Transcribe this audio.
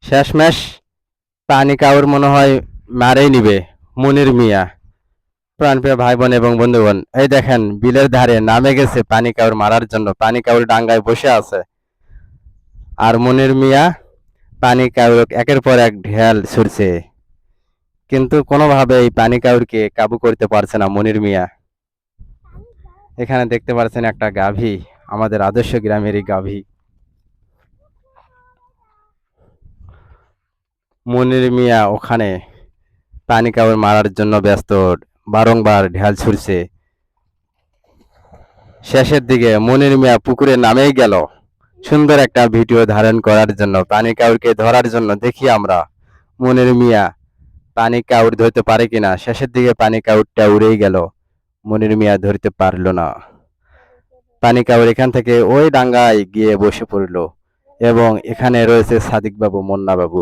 শেষমেশ পানি কাউর মনে হয় মারেই নিবে মনির মিয়া। প্রাণপ্রিয় ভাই বোন এবং বন্ধুগণ, এই দেখেন বিলের ধারে নামে গেছে পানি কাউর মারার জন্য। পানি কাউর ডাঙ্গায় বসে আছে, আর মনির মিয়া পানি কাউর একের পর এক ঢেল ছুড়ছে, কিন্তু কোনোভাবে এই পানি কাউরকে কাবু করতে পারছে না মনির মিয়া। এখানে দেখতে পাচ্ছেন একটা গাভী, আমাদের আদর্শ গ্রামেরই গাভী। মনির মিয়া ওখানে পানি কাউর মারার জন্য ব্যস্ত, বারংবার ঢেল ছুড়ছে। শেষের দিকে মনির মিয়া পুকুরে নামেই গেল সুন্দর একটা ভিডিও ধারণ করার জন্য, পানি কাউরকে ধরার জন্য। দেখি আমরা মনির মিয়া পানি কাউর ধরতে পারে কিনা। শেষের দিকে পানি কাউরটা উড়েই গেল, মনির মিয়া ধরতে পারলো না। পানি কাউর এখান থেকে ওই ডাঙ্গায় গিয়ে বসে পড়লো, এবং এখানে রয়েছে সাদিক বাবু, মুন্না বাবু।